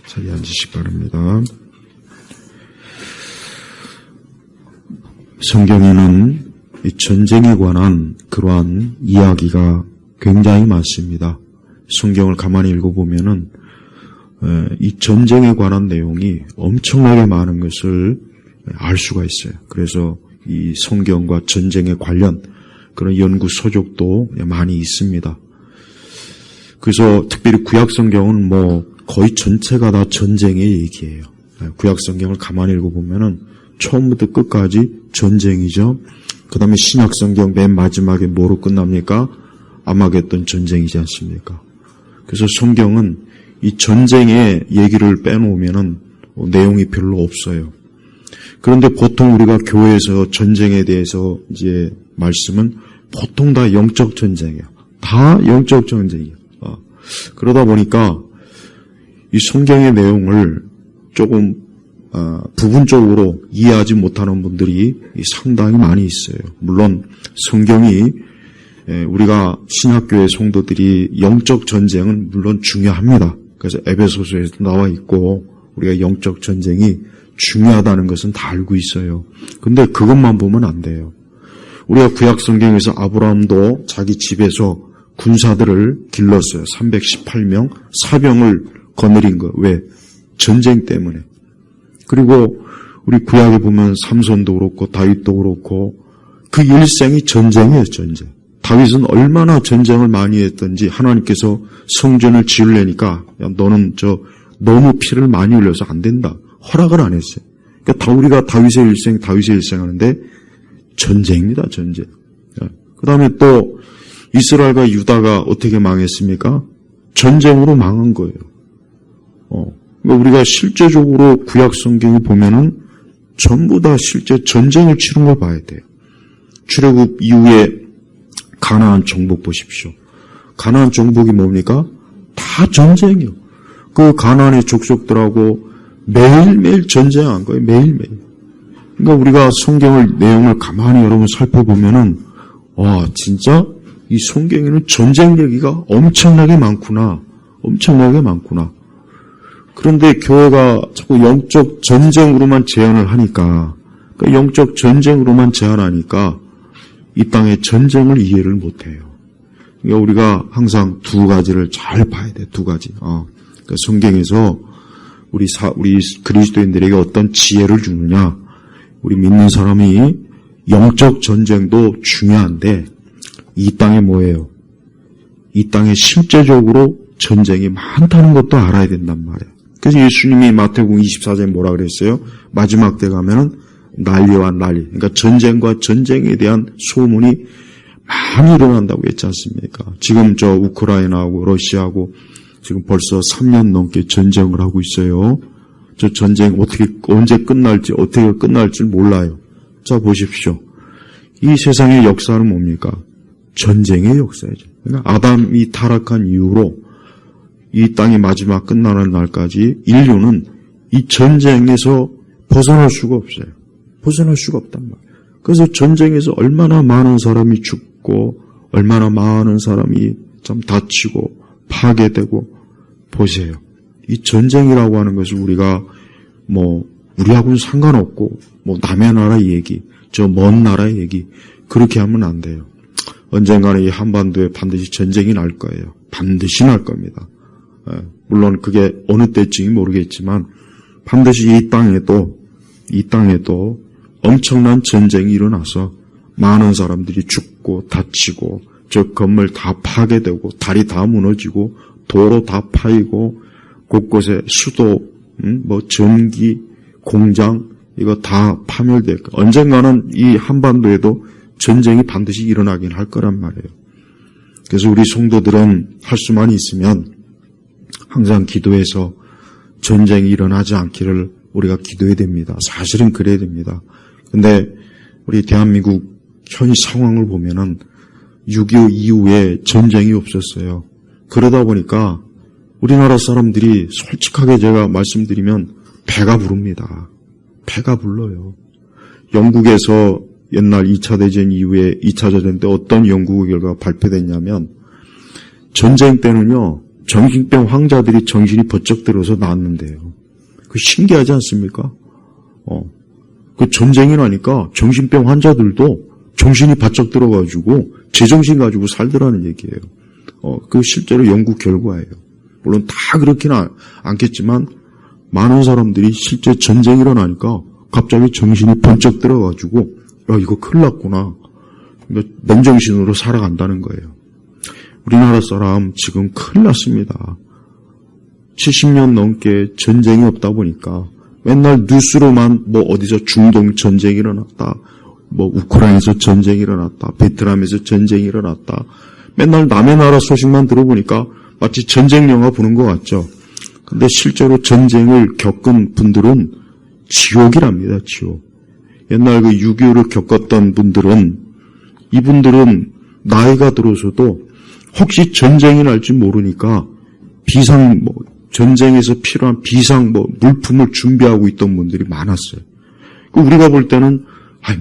자리에 앉으시기 바랍니다. 성경에는 이 전쟁에 관한 그러한 이야기가 굉장히 많습니다. 성경을 가만히 읽어보면은 이 전쟁에 관한 내용이 엄청나게 많은 것을 알 수가 있어요. 그래서 이 성경과 전쟁에 관련 그런 연구 서적도 많이 있습니다. 그래서 특별히 구약 성경은 거의 전체가 다 전쟁의 얘기예요. 구약 성경을 가만히 읽어보면은 처음부터 끝까지 전쟁이죠. 그 다음에 신약 성경 맨 마지막에 뭐로 끝납니까? 아마겟돈 전쟁이지 않습니까? 그래서 성경은 이 전쟁의 얘기를 빼놓으면은 내용이 별로 없어요. 그런데 보통 우리가 교회에서 전쟁에 대해서 이제 말씀은 보통 다 영적 전쟁이에요. 다 영적 전쟁이에요. 그러다 보니까 이 성경의 내용을 조금 부분적으로 이해하지 못하는 분들이 상당히 많이 있어요. 물론 성경이 우리가 신학교의 성도들이 영적 전쟁은 물론 중요합니다. 그래서 에베소서에도 나와 있고 우리가 영적 전쟁이 중요하다는 것은 다 알고 있어요. 근데 그것만 보면 안 돼요. 우리가 구약 성경에서 아브라함도 자기 집에서 군사들을 길렀어요. 318명 사병을 거느린 거. 왜? 전쟁 때문에. 그리고 우리 구약에 보면 삼손도 그렇고 다윗도 그렇고 그 일생이 전쟁이에요. 전쟁. 다윗은 얼마나 전쟁을 많이 했던지 하나님께서 성전을 지으려니까 야, 너는 너무 피를 많이 흘려서 안 된다. 허락을 안 했어요. 그러니까 우리가 다윗의 일생 하는데 전쟁입니다. 전쟁. 그 다음에 또 이스라엘과 유다가 어떻게 망했습니까? 전쟁으로 망한 거예요. 우리가 실제적으로 구약 성경을 보면은 전부 다 실제 전쟁을 치른 걸 봐야 돼요. 출애굽 이후에 가나안 정복 보십시오. 가나안 정복이 뭡니까? 다 전쟁이요. 그 가나안의 족속들하고 매일매일 전쟁한 거예요. 매일매일. 그러니까 우리가 성경을 내용을 가만히 여러분 살펴보면은 진짜 이 성경에는 전쟁 얘기가 엄청나게 많구나. 엄청나게 많구나. 그런데 교회가 자꾸 영적 전쟁으로만 제한을 하니까, 그러니까 영적 전쟁으로만 제한하니까 이 땅의 전쟁을 이해를 못해요. 그러니까 우리가 항상 두 가지를 잘 봐야 돼. 두 가지. 그러니까 성경에서 우리 그리스도인들에게 어떤 지혜를 주느냐. 우리 믿는 사람이 영적 전쟁도 중요한데 이 땅에 뭐예요? 이 땅에 실제적으로 전쟁이 많다는 것도 알아야 된단 말이에요. 그래서 예수님이 마태복음 24장에 뭐라 그랬어요? 마지막 때 가면은 난리와 난리. 그러니까 전쟁과 전쟁에 대한 소문이 많이 일어난다고 했지 않습니까? 지금 우크라이나하고 러시아하고 지금 벌써 3년 넘게 전쟁을 하고 있어요. 저 전쟁 언제 끝날지, 어떻게 끝날지 몰라요. 자, 보십시오. 이 세상의 역사는 뭡니까? 전쟁의 역사죠. 그러니까 아담이 타락한 이후로 이 땅이 마지막 끝나는 날까지 인류는 이 전쟁에서 벗어날 수가 없어요. 벗어날 수가 없단 말이에요. 그래서 전쟁에서 얼마나 많은 사람이 죽고 얼마나 많은 사람이 참 다치고 파괴되고 보세요. 이 전쟁이라고 하는 것을 우리가 우리하고는 상관없고 남의 나라 얘기, 먼 나라 얘기 그렇게 하면 안 돼요. 언젠가는 이 한반도에 반드시 전쟁이 날 거예요. 반드시 날 겁니다. 물론 그게 어느 때쯤이 모르겠지만 반드시 이 땅에도 엄청난 전쟁이 일어나서 많은 사람들이 죽고 다치고 저 건물 다 파괴되고 다리 다 무너지고 도로 다 파이고 곳곳에 수도, 전기, 공장 이거 다 파멸될 거. 언젠가는 이 한반도에도 전쟁이 반드시 일어나긴 할 거란 말이에요. 그래서 우리 성도들은 할 수만 있으면 항상 기도해서 전쟁이 일어나지 않기를 우리가 기도해야 됩니다. 사실은 그래야 됩니다. 근데 우리 대한민국 현 상황을 보면은 6.25 이후에 전쟁이 없었어요. 그러다 보니까 우리나라 사람들이 솔직하게 제가 말씀드리면 배가 부릅니다. 배가 불러요. 영국에서 옛날 2차 대전 이후에 2차 대전 때 어떤 연구 결과가 발표됐냐면 전쟁 때는요. 정신병 환자들이 정신이 번쩍 들어서 나왔는데요. 그 신기하지 않습니까? 그 전쟁이 나니까 정신병 환자들도 정신이 바짝 들어가지고 제정신 가지고 살더라는 얘기예요. 그 실제로 연구 결과예요. 물론 다 그렇지는 않겠지만 많은 사람들이 실제 전쟁이 일어나니까 갑자기 정신이 번쩍 들어가지고 이거 큰일 났구나. 그러니까 맨정신으로 살아간다는 거예요. 우리나라 사람 지금 큰일 났습니다. 70년 넘게 전쟁이 없다 보니까 맨날 뉴스로만 어디서 중동 전쟁이 일어났다, 우크라이나에서 전쟁이 일어났다, 베트남에서 전쟁이 일어났다. 맨날 남의 나라 소식만 들어보니까 마치 전쟁 영화 보는 것 같죠. 근데 실제로 전쟁을 겪은 분들은 지옥이랍니다, 지옥. 옛날 그 6.25를 겪었던 분들은, 이분들은 나이가 들어서도 혹시 전쟁이 날지 모르니까 전쟁에서 필요한 비상 물품을 준비하고 있던 분들이 많았어요. 우리가 볼 때는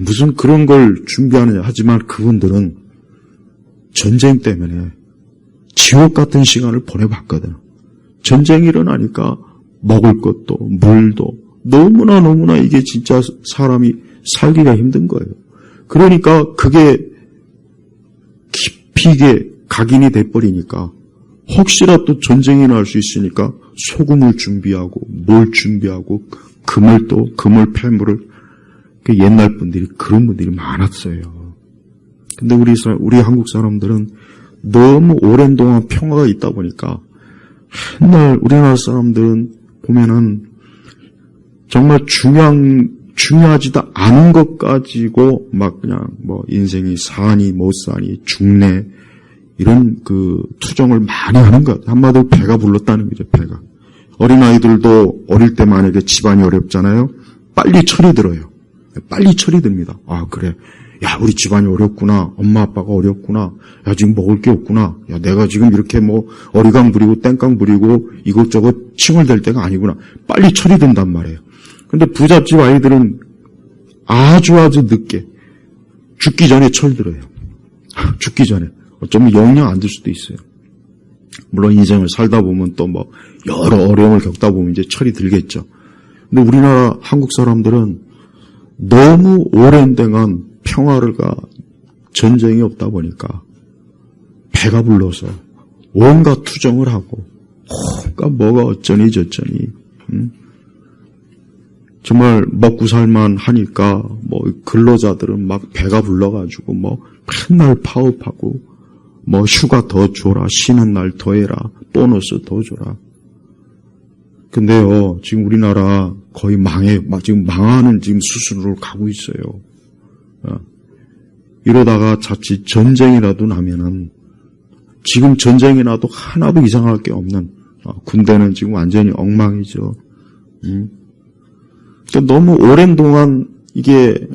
무슨 그런 걸 준비하느냐 하지만 그분들은 전쟁 때문에 지옥 같은 시간을 보내봤거든. 전쟁이 일어나니까 먹을 것도 물도 너무나 이게 진짜 사람이 살기가 힘든 거예요. 그러니까 그게 깊이 각인이 돼버리니까 혹시라도 전쟁이 날 수 있으니까 소금을 준비하고 뭘 준비하고 그물 폐물을 옛날 분들이 그런 분들이 많았어요. 근데 우리 한국 사람들은 너무 오랜 동안 평화가 있다 보니까 맨날 우리나라 사람들은 보면은 정말 중요하지도 않은 것 가지고 그냥 인생이 사니 못 사니 죽네 이런 투정을 많이 하는 것. 한마디로 배가 불렀다는 거죠, 배가. 어린아이들도 어릴 때 만약에 집안이 어렵잖아요. 빨리 철이 들어요. 빨리 철이 듭니다. 그래. 야, 우리 집안이 어렵구나. 엄마 아빠가 어렵구나. 야, 지금 먹을 게 없구나. 야, 내가 지금 이렇게 어리광 부리고 땡깡 부리고 이것저것 칭얼댈 때가 아니구나. 빨리 철이 든단 말이에요. 근데 부잣집 아이들은 아주 늦게 죽기 전에 철 들어요. 죽기 전에. 어쩌면 영영 안 들 수도 있어요. 물론 인생을 살다 보면 또 여러 어려움을 겪다 보면 이제 철이 들겠죠. 근데 우리나라 한국 사람들은 너무 오랜 동안 평화가 전쟁이 없다 보니까 배가 불러서 온갖 투정을 하고 뭐가 어쩌니 저쩌니 정말 먹고 살만 하니까 근로자들은 막 배가 불러가지고 맨날 파업하고 휴가 더 줘라, 쉬는 날 더 해라, 보너스 더 줘라. 근데요, 지금 우리나라 거의 지금 망하는 수순으로 가고 있어요. 이러다가 자칫 전쟁이라도 나면은, 지금 전쟁이 나도 하나도 이상할 게 없는, 군대는 지금 완전히 엉망이죠. 그러니까 너무 오랜 동안 이게,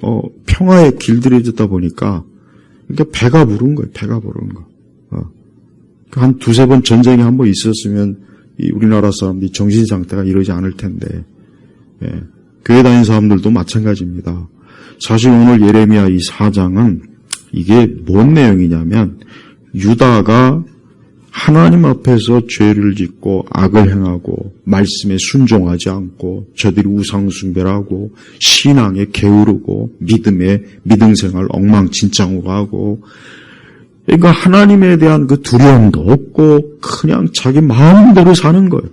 평화에 길들여졌다 보니까, 그러니까 배가 부른 거예요, 배가 부른 거. 한 두세 번 전쟁이 한번 있었으면 우리나라 사람들이 정신 상태가 이러지 않을 텐데, 교회 다니는 사람들도 마찬가지입니다. 사실 오늘 예레미야 이 4장은 이게 뭔 내용이냐면 유다가 하나님 앞에서 죄를 짓고 악을 행하고 말씀에 순종하지 않고 저들이 우상 숭배를 하고 신앙에 게으르고 믿음 생활 엉망진창으로 하고 그러니까 하나님에 대한 두려움도 없고 그냥 자기 마음대로 사는 거예요.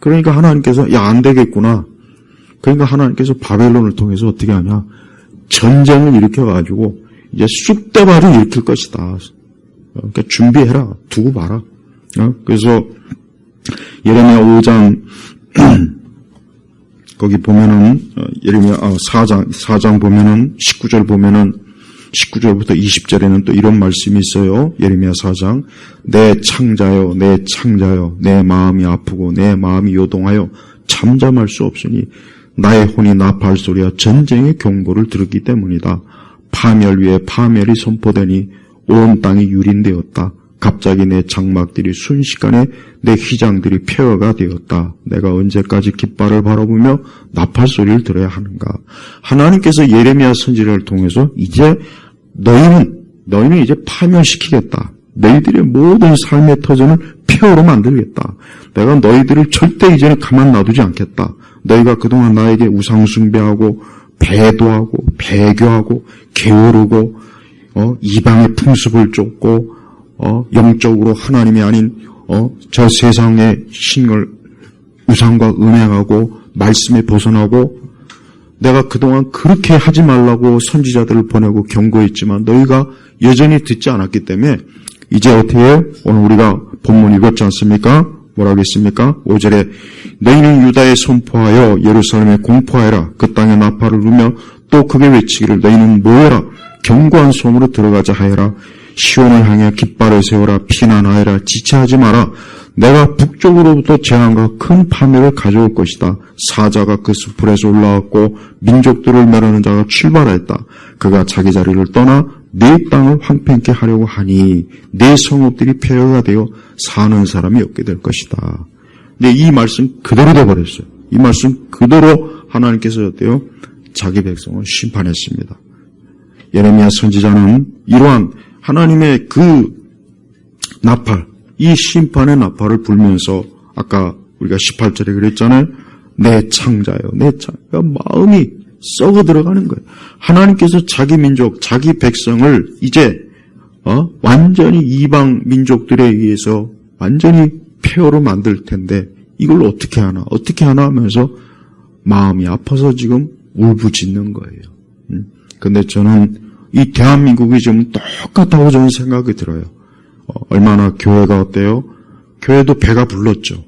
그러니까 하나님께서 안 되겠구나. 그러니까 하나님께서 바벨론을 통해서 어떻게 하냐. 전쟁을 일으켜가지고 이제 쑥대발을 일으킬 것이다. 그러니까 준비해라. 두고 봐라. 그래서 예레미야 5장 거기 보면은 예레미야 4장 보면은 19절부터 20절에는 또 이런 말씀이 있어요. 예레미야 4장. 내 창자여 내 마음이 아프고 내 마음이 요동하여 잠잠할 수 없으니 나의 혼이 나 발소리와 전쟁의 경보를 들었기 때문이다. 파멸 위에 파멸이 선포되니 온 땅이 유린되었다. 갑자기 내 장막들이 순식간에 내 휘장들이 폐허가 되었다. 내가 언제까지 깃발을 바라보며 나팔 소리를 들어야 하는가. 하나님께서 예레미야 선지자를 통해서 이제 너희는 이제 파멸시키겠다. 너희들의 모든 삶의 터전을 폐허로 만들겠다. 내가 너희들을 절대 이제는 가만 놔두지 않겠다. 너희가 그동안 나에게 우상숭배하고 배도하고 배교하고 게으르고 이방의 풍습을 쫓고 영적으로 하나님이 아닌 저 세상의 신을 우상과 음행하고 말씀에 벗어나고 내가 그동안 그렇게 하지 말라고 선지자들을 보내고 경고했지만 너희가 여전히 듣지 않았기 때문에 이제 어떻게 해요? 오늘 우리가 본문 읽었지 않습니까? 뭐라고 했습니까? 5절에 너희는 유다에 선포하여 예루살렘에 공포하여라. 그 땅에 나팔을 울며 또 크게 외치기를 너희는 모여라. 견고한 소음으로 들어가자 하여라. 시온을 향해 깃발을 세워라. 피난하여라. 지체하지 마라. 내가 북쪽으로부터 재앙과 큰 파멸을 가져올 것이다. 사자가 그 수풀에서 올라왔고 민족들을 멸하는 자가 출발하였다. 그가 자기 자리를 떠나 내 땅을 황폐케 하려고 하니 내 성읍들이 폐허가 되어 사는 사람이 없게 될 것이다. 근데 이 말씀 그대로 돼버렸어요. 이 말씀 그대로 하나님께서 어때요? 자기 백성을 심판했습니다. 예레미야 선지자는 이러한 하나님의 그 나팔, 이 심판의 나팔을 불면서 아까 우리가 18절에 그랬잖아요. 내 창자요, 내 창자. 마음이 썩어 들어가는 거예요. 하나님께서 자기 민족, 자기 백성을 이제 완전히 이방 민족들에 의해서 완전히 폐허로 만들 텐데 이걸 어떻게 하나 하면서 마음이 아파서 지금 울부짖는 거예요. 근데 저는 이 대한민국이 좀 똑같다고 저는 생각이 들어요. 얼마나 교회가 어때요? 교회도 배가 불렀죠.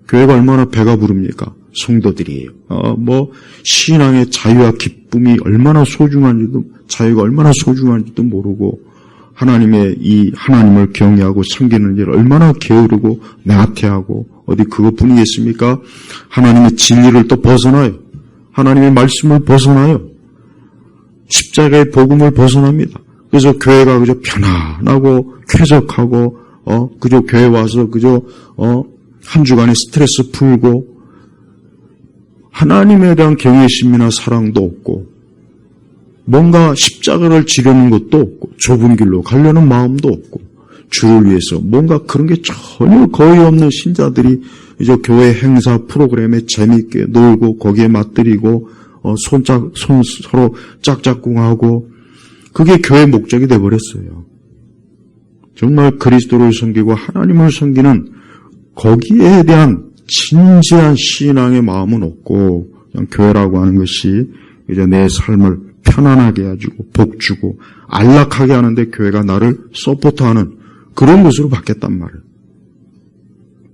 교회가 얼마나 배가 부릅니까? 성도들이에요. 신앙의 자유와 기쁨이 얼마나 소중한지도, 자유가 얼마나 소중한지도 모르고, 하나님을 경외하고 섬기는 일 얼마나 게으르고, 나태하고, 어디 그것뿐이겠습니까? 하나님의 진리를 또 벗어나요. 하나님의 말씀을 벗어나요. 십자가의 복음을 벗어납니다. 그래서 교회가 그저 편안하고, 쾌적하고, 그저 교회 와서 그저, 한 주간의 스트레스 풀고, 하나님에 대한 경외심이나 사랑도 없고 뭔가 십자가를 지려는 것도 없고 좁은 길로 가려는 마음도 없고 주를 위해서 뭔가 그런 게 전혀 거의 없는 신자들이 이제 교회 행사 프로그램에 재미있게 놀고 거기에 맞들이고 서로 짝짝꿍하고 그게 교회 목적이 돼버렸어요. 정말 그리스도를 섬기고 하나님을 섬기는 거기에 대한 진지한 신앙의 마음은 없고 그냥 교회라고 하는 것이 이제 내 삶을 편안하게 해주고 복 주고 안락하게 하는데 교회가 나를 서포트하는 그런 것으로 바뀌었단 말이에요.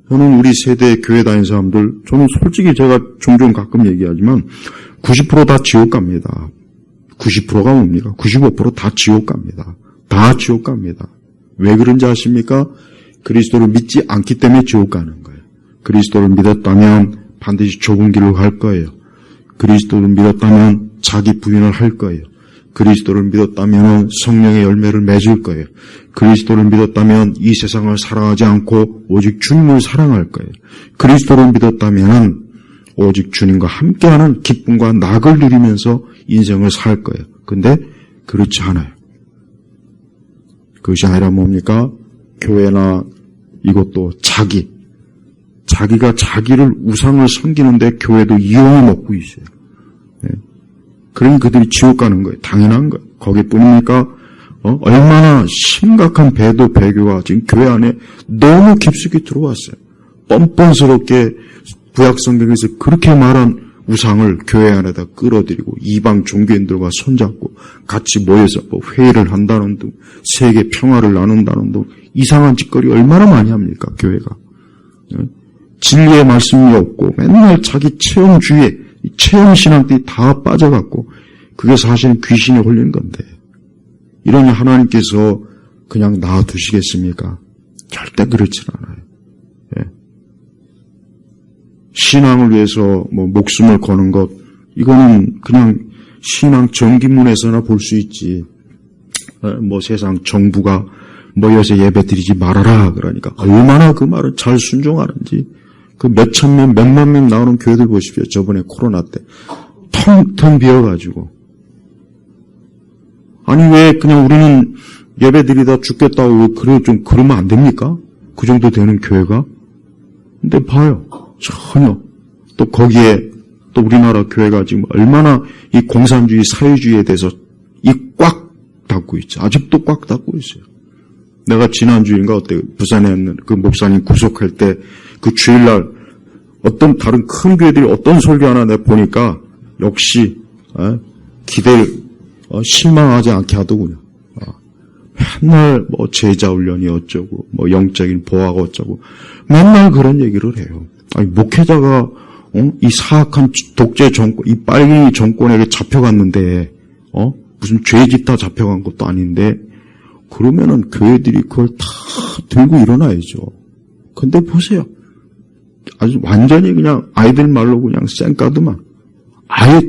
저는 우리 세대의 교회 다니는 사람들, 저는 솔직히 제가 종종 가끔 얘기하지만 90% 다 지옥 갑니다. 90%가 뭡니까? 95% 다 지옥 갑니다. 다 지옥 갑니다. 왜 그런지 아십니까? 그리스도를 믿지 않기 때문에 지옥 가는 거예요. 그리스도를 믿었다면 반드시 좁은 길로 갈 거예요. 그리스도를 믿었다면 자기 부인을 할 거예요. 그리스도를 믿었다면 성령의 열매를 맺을 거예요. 그리스도를 믿었다면 이 세상을 사랑하지 않고 오직 주님을 사랑할 거예요. 그리스도를 믿었다면 오직 주님과 함께하는 기쁨과 낙을 누리면서 인생을 살 거예요. 근데 그렇지 않아요. 그것이 아니라 뭡니까? 교회나 이것도 자기가 자기를 우상을 섬기는데 교회도 이용해 먹고 있어요. 네. 그러니 그들이 지옥 가는 거예요. 당연한 거예요. 거기뿐입니까? 얼마나 심각한 배도 배교가 지금 교회 안에 너무 깊숙이 들어왔어요. 뻔뻔스럽게 구약성경에서 그렇게 말한 우상을 교회 안에다 끌어들이고 이방 종교인들과 손잡고 같이 모여서 회의를 한다는 등 세계 평화를 나눈다는 등 이상한 짓거리 얼마나 많이 합니까? 교회가. 네. 진리의 말씀이 없고 맨날 자기 체험주의에 체험신앙들이 다 빠져갖고 그게 사실은 귀신에 홀린 건데 이러니 하나님께서 그냥 놔두시겠습니까? 절대 그렇진 않아요. 예. 신앙을 위해서 목숨을 거는 것 이거는 그냥 신앙 정기문에서나 볼 수 있지. 세상 정부가 모여서 예배 드리지 말아라 그러니까 얼마나 그 말을 잘 순종하는지 그 몇천 명, 몇만 명 나오는 교회들 보십시오. 저번에 코로나 때 텅텅 비어가지고 아니 왜 그냥 우리는 예배드리다 죽겠다고 그러면 안 됩니까? 그 정도 되는 교회가? 근데 봐요. 전혀. 또 거기에 또 우리나라 교회가 지금 얼마나 이 공산주의, 사회주의에 대해서 꽉 닫고 있죠. 아직도 꽉 닫고 있어요. 내가 지난주인가 부산에 있는 그 목사님 구속할 때 그 주일날 어떤 다른 큰 교회들이 어떤 설교 하나 내가 보니까 역시 실망하지 않게 하더군요. 맨날 뭐 제자 훈련이 어쩌고 뭐 영적인 보호가 어쩌고 맨날 그런 얘기를 해요. 아니 목회자가 이 사악한 독재 정권, 이 빨갱이 정권에게 잡혀갔는데 무슨 죄 짓다 잡혀간 것도 아닌데 그러면은 교회들이 그걸 다 들고 일어나야죠. 근데 보세요. 아주 완전히 그냥 아이들 말로 그냥 쌩까드만 아예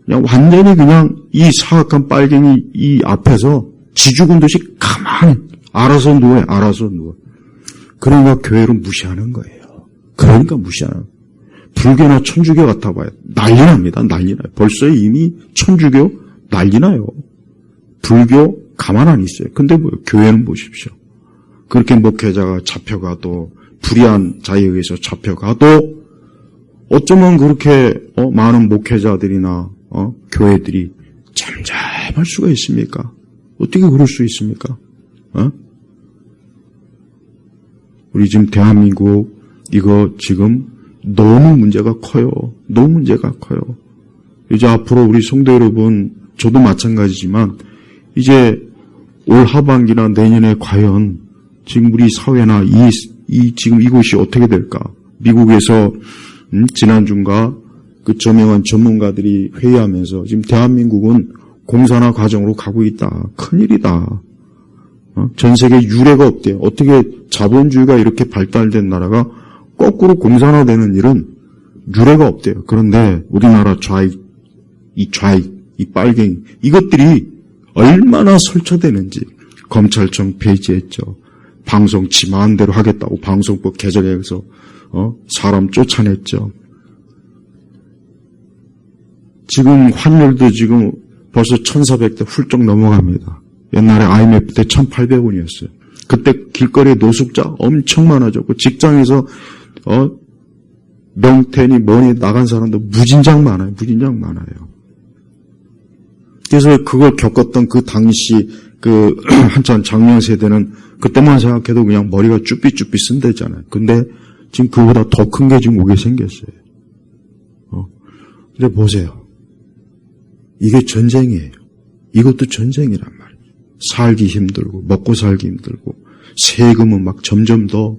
그냥 완전히 그냥 이 사악한 빨갱이 이 앞에서 지 죽은 듯이 가만히 알아서 누워. 그러니까 교회를 무시하는 거예요. 그러니까 무시하는. 불교나 천주교 같아봐요. 난리납니다. 난리나요. 벌써 이미 천주교 난리나요. 불교 가만 안 있어요. 근데 교회는 보십시오. 그렇게 목회자가 잡혀가도 불의한 자에 의해서 잡혀가도 어쩌면 그렇게 많은 목회자들이나 교회들이 잠잠할 수가 있습니까? 어떻게 그럴 수 있습니까? 우리 지금 대한민국 이거 지금 너무 문제가 커요. 너무 문제가 커요. 이제 앞으로 우리 성도 여러분, 저도 마찬가지지만 이제 올 하반기나 내년에 과연 지금 우리 사회나 지금 이곳이 어떻게 될까? 미국에서 지난주인가 그 저명한 전문가들이 회의하면서 지금 대한민국은 공산화 과정으로 가고 있다. 큰일이다. 전 세계 유례가 없대요. 어떻게 자본주의가 이렇게 발달된 나라가 거꾸로 공산화되는 일은 유례가 없대요. 그런데 우리나라 좌익, 이 빨갱이 이것들이 얼마나 설쳐되는지 검찰청 폐지했죠. 방송 지 마음대로 하겠다고 방송법 개정해서 사람 쫓아냈죠. 지금 환율도 지금 벌써 1,400대 훌쩍 넘어갑니다. 옛날에 IMF 때 1,800원이었어요. 그때 길거리에 노숙자 엄청 많아졌고 직장에서 명태니 뭐니 나간 사람도 무진장 많아요. 그래서 그걸 겪었던 그 당시 그 한참 장년 세대는 그때만 생각해도 그냥 머리가 쭈삐쭈삐 쓴대잖아요. 근데 지금 그보다 더 큰 게 지금 오게 생겼어요. 근데 보세요. 이게 전쟁이에요. 이것도 전쟁이란 말이에요. 살기 힘들고 먹고 살기 힘들고 세금은 막 점점 더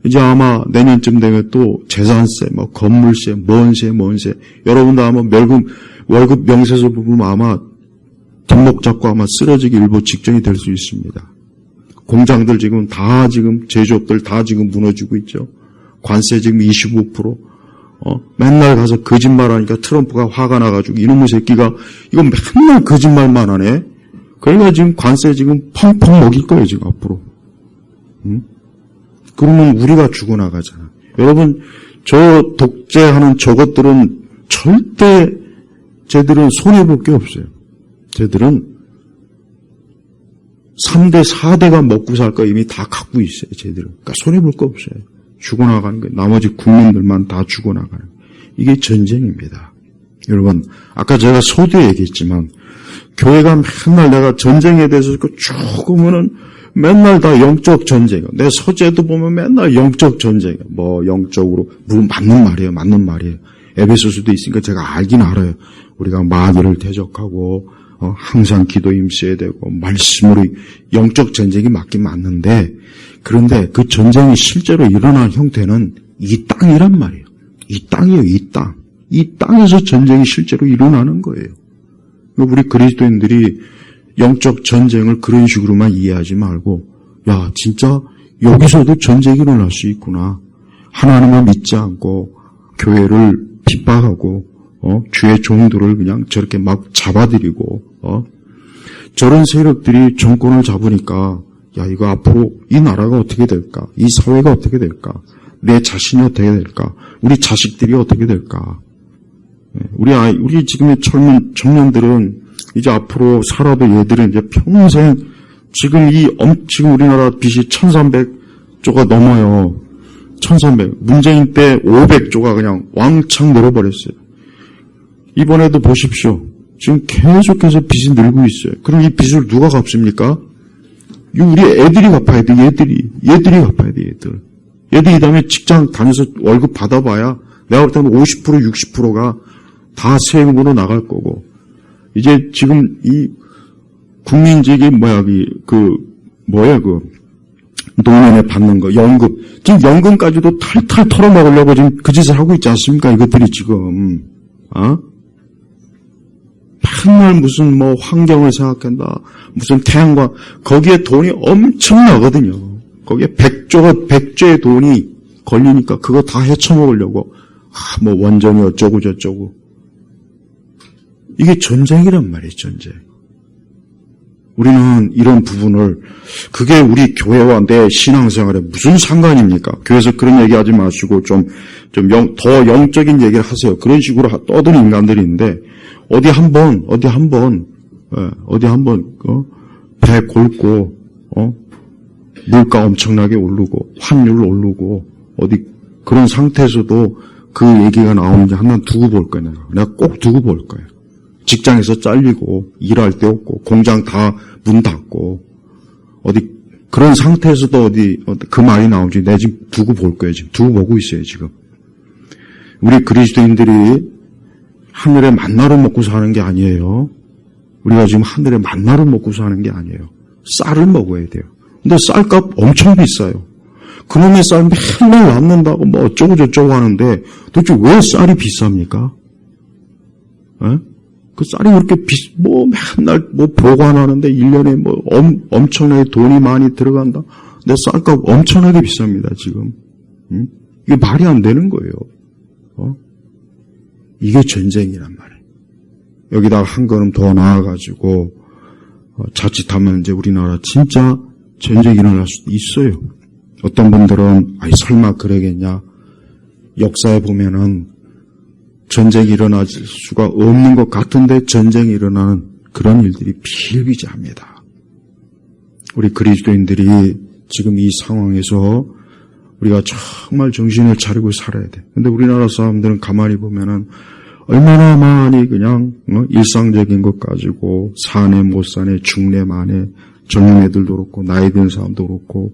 이제 아마 내년쯤 되면 또 재산세, 뭐 건물세, 뭔 세. 여러분도 아마 월급 명세서 보면 아마 뒷목 잡고 아마 쓰러지기 일보 직전이 될 수 있습니다. 공장들 지금 제조업들 다 지금 무너지고 있죠. 관세 지금 25%. 맨날 가서 거짓말하니까 트럼프가 화가 나가지고 이놈의 새끼가 이거 맨날 거짓말만 하네. 그러니까 지금 관세 지금 펑펑 먹일 거예요 지금 앞으로. 그러면 우리가 죽어나가잖아. 여러분 저 독재하는 저것들은 절대 쟤들은 손해볼 게 없어요. 쟤들은 3대 4대가 먹고 살 거 이미 다 갖고 있어요. 쟤들은. 그러니까 손해볼 거 없어요. 죽어나가는 거예요. 나머지 국민들만 다 죽어나가는 거예요. 이게 전쟁입니다. 여러분 아까 제가 소두에 얘기했지만 교회가 맨날 내가 전쟁에 대해서 쭉 보면은 맨날 다 영적 전쟁이에요. 내 서재도 보면 맨날 영적 전쟁이에요. 뭐 영적으로 맞는 말이에요. 에베소서도 있으니까 제가 알긴 알아요. 우리가 마귀를 대적하고 항상 기도 임해야 되고 말씀으로 영적 전쟁이 맞긴 맞는데 그런데 그 전쟁이 실제로 일어난 형태는 이 땅이란 말이에요. 이 땅이에요. 이 땅. 이 땅에서 전쟁이 실제로 일어나는 거예요. 우리 그리스도인들이 영적 전쟁을 그런 식으로만 이해하지 말고 야 진짜 여기서도 전쟁이 일어날 수 있구나. 하나님을 믿지 않고 교회를 핍박하고 주의 종들을 그냥 저렇게 막 잡아들이고 저런 세력들이 정권을 잡으니까 야 이거 앞으로 이 나라가 어떻게 될까? 이 사회가 어떻게 될까? 내 자신이 어떻게 될까? 우리 자식들이 어떻게 될까? 우리 지금의 젊은 청년들은 이제 앞으로 살아도 얘들은 이제 평생 지금 지금 우리나라 빚이 1300조가 넘어요. 1300. 문재인 때 500조가 그냥 왕창 늘어버렸어요. 이번에도 보십시오. 지금 계속해서 빚이 늘고 있어요. 그럼 이 빚을 누가 갚습니까? 우리 애들이 갚아야 돼, 얘들이 갚아야 돼, 얘들. 얘들이 다음에 직장 다녀서 월급 받아봐야 내가 볼 때는 50%, 60%가 다 세금으로 나갈 거고. 이제 지금 이 국민직이 노년에 받는 거, 연금. 지금 연금까지도 탈탈 털어먹으려고 지금 그 짓을 하고 있지 않습니까? 이것들이 지금, 맨날 무슨 환경을 생각한다. 무슨 태양광. 거기에 돈이 엄청나거든요. 거기에 100조의 돈이 걸리니까 그거 다 헤쳐먹으려고. 원전이 어쩌고 저쩌고. 이게 전쟁이란 말이에요, 전쟁. 우리는 이런 부분을, 그게 우리 교회와 내 신앙생활에 무슨 상관입니까? 교회에서 그런 얘기 하지 마시고 더 영적인 얘기를 하세요. 그런 식으로 떠드는 인간들이 있는데, 어디 한번, 배 곪고, 물가 엄청나게 오르고, 환율 오르고, 그런 상태에서도 그 얘기가 나오는지 한번 두고 볼 거예요. 내가 꼭 두고 볼 거예요. 직장에서 잘리고, 일할 데 없고, 공장 다 문 닫고, 그런 상태에서도 그 말이 나오는지 내가 지금 두고 볼 거예요. 지금 두고 보고 있어요, 지금. 우리 그리스도인들이 하늘의 만나를 먹고 사는 게 아니에요. 우리가 지금 하늘의 만나를 먹고 사는 게 아니에요. 쌀을 먹어야 돼요. 근데 쌀값 엄청 비싸요. 그놈의 쌀 맨날 남는다고 어쩌고 저쩌고 하는데 도대체 왜 쌀이 비쌉니까? 그 쌀이 그렇게 맨날 보관하는데 1년에 엄청나게 돈이 많이 들어간다. 근데 쌀값 엄청나게 비쌉니다, 지금. 이게 말이 안 되는 거예요. 이게 전쟁이란 말이에요. 여기다가 한 걸음 더 나아가지고, 자칫하면 이제 우리나라 진짜 전쟁이 일어날 수도 있어요. 어떤 분들은, 설마 그러겠냐. 역사에 보면은 전쟁이 일어날 수가 없는 것 같은데 전쟁이 일어나는 그런 일들이 비일비재합니다. 우리 그리스도인들이 지금 이 상황에서 우리가 정말 정신을 차리고 살아야 돼. 근데 우리나라 사람들은 가만히 보면은 얼마나 많이 그냥 일상적인 것 가지고 사네 못 사네 중내 만에 젊은 애들도 그렇고 나이 든 사람도 그렇고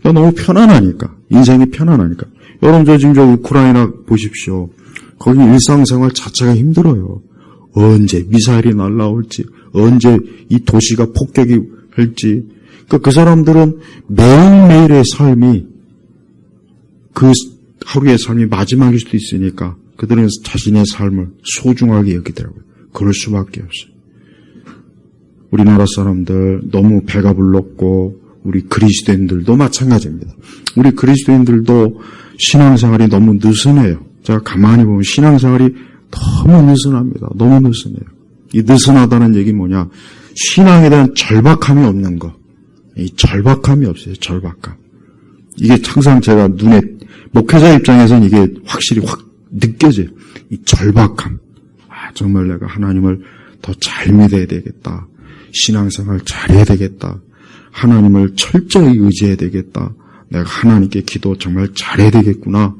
너무 편안하니까 인생이 편안하니까 여러분 저 지금 우크라이나 보십시오. 거기 일상생활 자체가 힘들어요. 언제 미사일이 날라올지 언제 이 도시가 폭격이 할지 그 사람들은 매일매일의 삶이 그 하루의 삶이 마지막일 수도 있으니까 그들은 자신의 삶을 소중하게 여기더라고요. 그럴 수밖에 없어요. 우리나라 사람들 너무 배가 불렀고 우리 그리스도인들도 마찬가지입니다. 우리 그리스도인들도 신앙생활이 너무 느슨해요. 제가 가만히 보면 신앙생활이 너무 느슨합니다. 너무 느슨해요. 이 느슨하다는 얘기 뭐냐? 신앙에 대한 절박함이 없는 거. 이 절박함이 없어요. 절박감. 이게 항상 제가 눈에 목회자 입장에서는 이게 확실히 확 느껴져요. 이 절박함. 정말 내가 하나님을 더 잘 믿어야 되겠다. 신앙생활 잘해야 되겠다. 하나님을 철저히 의지해야 되겠다. 내가 하나님께 기도 정말 잘해야 되겠구나.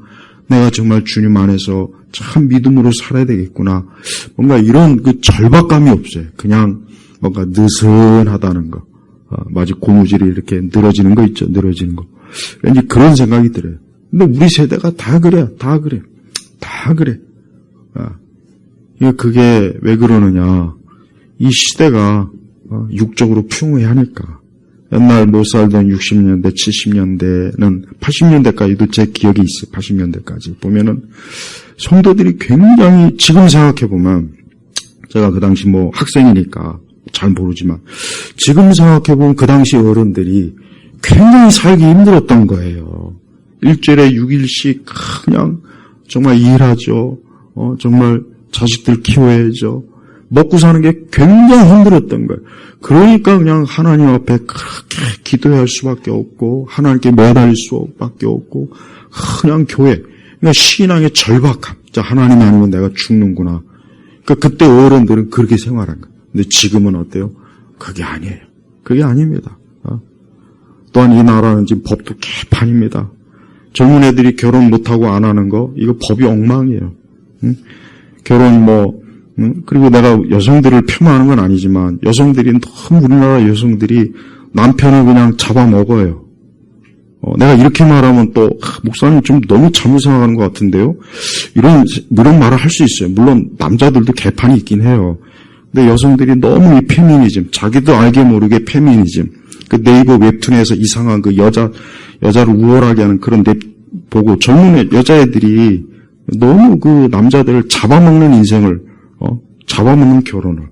내가 정말 주님 안에서 참 믿음으로 살아야 되겠구나. 뭔가 이런 그 절박감이 없어요. 그냥 뭔가 느슨하다는 거. 마치 고무줄이 이렇게 늘어지는 거 있죠. 늘어지는 거. 왠지 그런 생각이 들어요. 근데 우리 세대가 다 그래. 다 그래. 다 그래. 그게 왜 그러느냐. 이 시대가 육적으로 풍요하니까. 옛날 못 살던 60년대, 70년대는 80년대까지도 제 기억이 있어요. 80년대까지. 보면은 성도들이 굉장히 지금 생각해보면 제가 그 당시 학생이니까 잘 모르지만 지금 생각해보면 그 당시 어른들이 굉장히 살기 힘들었던 거예요. 일주일에 6일씩 그냥 정말 일하죠. 정말 자식들 키워야죠. 먹고 사는 게 굉장히 힘들었던 거예요. 그러니까 그냥 하나님 앞에 그렇게 기도해야 할 수밖에 없고 하나님께 매달릴 수밖에 없고 그냥 교회. 그러니까 신앙의 절박함. 자, 하나님 아니면 내가 죽는구나. 그러니까 그때 어른들은 그렇게 생활한 거예요. 근데 지금은 어때요? 그게 아니에요. 그게 아닙니다. 또한 이 나라는 지금 법도 개판입니다. 젊은 애들이 결혼 못하고 안 하는 거, 이거 법이 엉망이에요. 응? 결혼 그리고 내가 여성들을 폄하하는 건 아니지만, 여성들이 너무 우리나라 여성들이 남편을 그냥 잡아먹어요. 내가 이렇게 말하면 또, 목사님 좀 너무 잘못 생각하는 것 같은데요? 이런 말을 할 수 있어요. 물론 남자들도 개판이 있긴 해요. 근데 여성들이 너무 이 페미니즘, 자기도 알게 모르게 페미니즘, 그 네이버 웹툰에서 이상한 그 여자를 우월하게 하는 그런 보고 젊은 여자애들이 너무 그 남자들을 잡아먹는 인생을, 잡아먹는 결혼을,